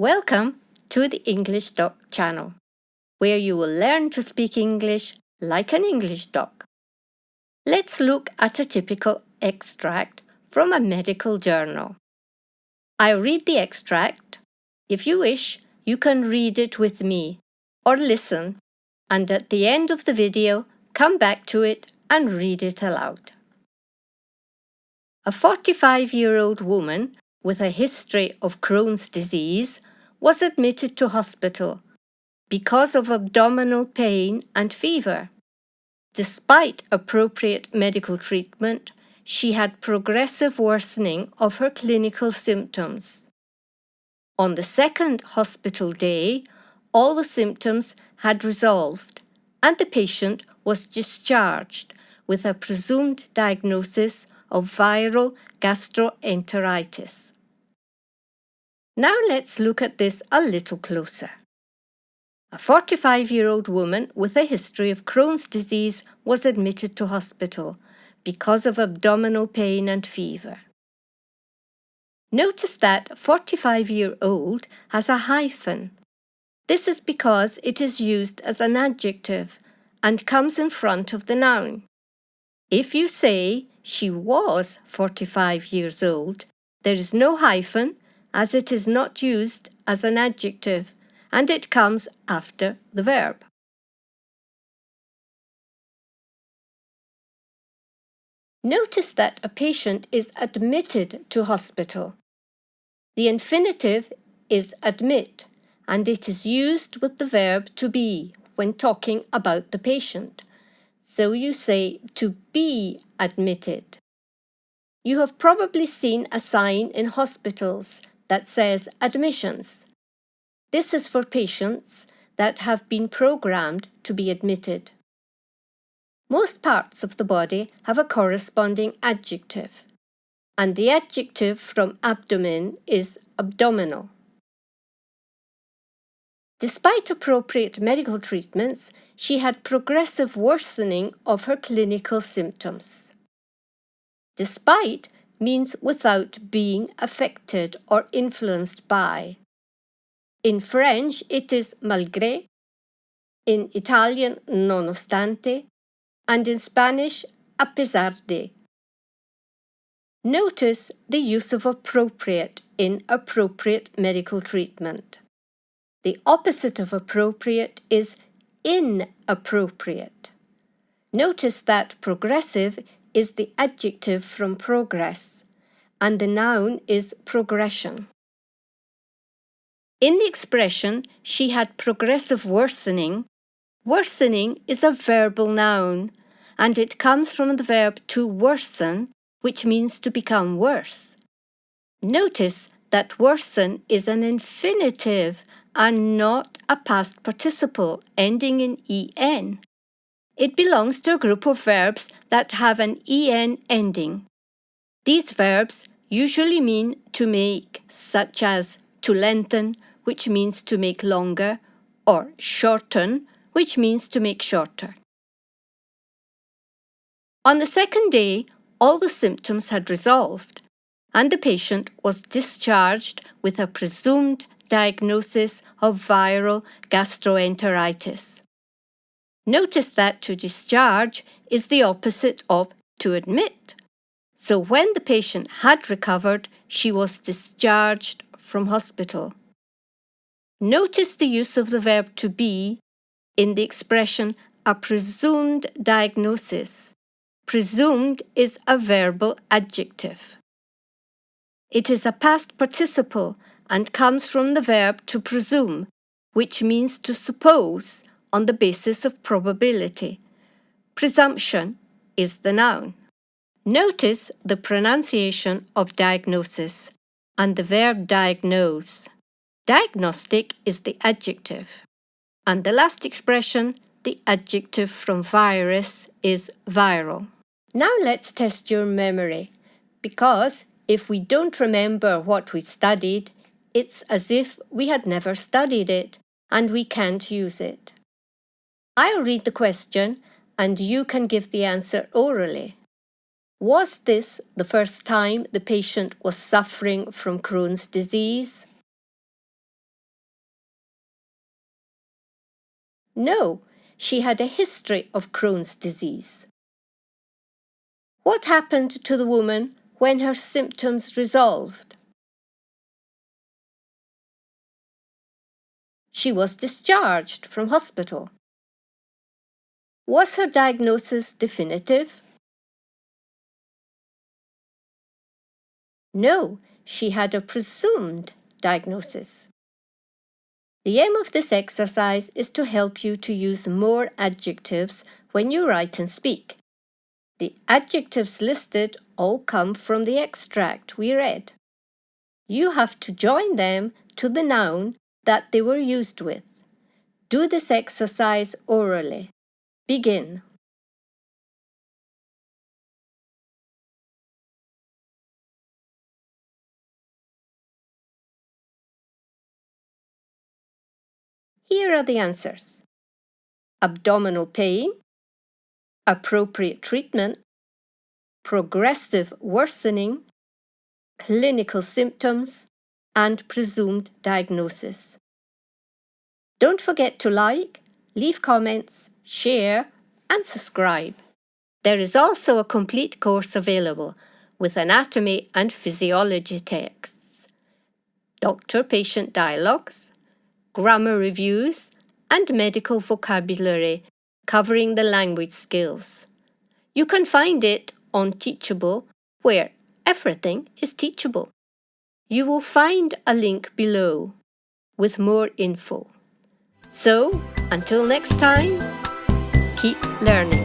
Welcome to the English Doc channel, where you will learn to speak English like an English doc. Let's look at a typical extract from a medical journal. I'll read the extract. If you wish, you can read it with me or listen, and at the end of the video, come back to it and read it aloud. A 45-year-old woman with a history of Crohn's disease was admitted to hospital because of abdominal pain and fever. Despite appropriate medical treatment, she had progressive worsening of her clinical symptoms. On the second hospital day, all the symptoms had resolved, and the patient was discharged with a presumed diagnosis of viral gastroenteritis. Now let's look at this a little closer. A 45-year-old woman with a history of Crohn's disease was admitted to hospital because of abdominal pain and fever. Notice that 45-year-old has a hyphen. This is because it is used as an adjective and comes in front of the noun. If you say she was 45 years old, there is no hyphen as it is not used as an adjective and it comes after the verb. Notice that a patient is admitted to hospital. The infinitive is admit, and it is used with the verb to be when talking about the patient. So you say to be admitted. You have probably seen a sign in hospitals that says admissions. This is for patients that have been programmed to be admitted. Most parts of the body have a corresponding adjective, and the adjective from abdomen is abdominal. Despite appropriate medical treatments, she had progressive worsening of her clinical symptoms. Despite means without being affected or influenced by. In French, it is malgré, in Italian, nonostante, and in Spanish, a pesar de. Notice the use of appropriate in appropriate medical treatment. The opposite of appropriate is inappropriate. Notice that progressive is the adjective from progress, and the noun is progression. In the expression, she had progressive worsening, worsening is a verbal noun, and it comes from the verb to worsen, which means to become worse. Notice that worsen is an infinitive and not a past participle ending in en. It belongs to a group of verbs that have an en ending. These verbs usually mean to make, such as to lengthen, which means to make longer, or shorten, which means to make shorter. On the second day, all the symptoms had resolved, and the patient was discharged with a presumed diagnosis of viral gastroenteritis. Notice that to discharge is the opposite of to admit. So when the patient had recovered, she was discharged from hospital. Notice the use of the verb to be in the expression a presumed diagnosis. Presumed is a verbal adjective. It is a past participle and comes from the verb to presume, which means to suppose on the basis of probability. Presumption is the noun. Notice the pronunciation of diagnosis and the verb diagnose. Diagnostic is the adjective. And the last expression, the adjective from virus, is viral. Now let's test your memory, because if we don't remember what we studied, it's as if we had never studied it and we can't use it. I'll read the question and you can give the answer orally. Was this the first time the patient was suffering from Crohn's disease? No, she had a history of Crohn's disease. What happened to the woman when her symptoms resolved? She was discharged from hospital. Was her diagnosis definitive? No, she had a presumed diagnosis. The aim of this exercise is to help you to use more adjectives when you write and speak. The adjectives listed all come from the extract we read. You have to join them to the noun that they were used with. Do this exercise orally. Begin. Here are the answers. Abdominal pain, appropriate treatment, progressive worsening, clinical symptoms, and presumed diagnosis. Don't forget to like, leave comments, share, and subscribe. There is also a complete course available with anatomy and physiology texts, doctor-patient dialogues, grammar reviews, and medical vocabulary covering the language skills. You can find it on Teachable, where everything is teachable. You will find a link below with more info. So, until next time, keep learning.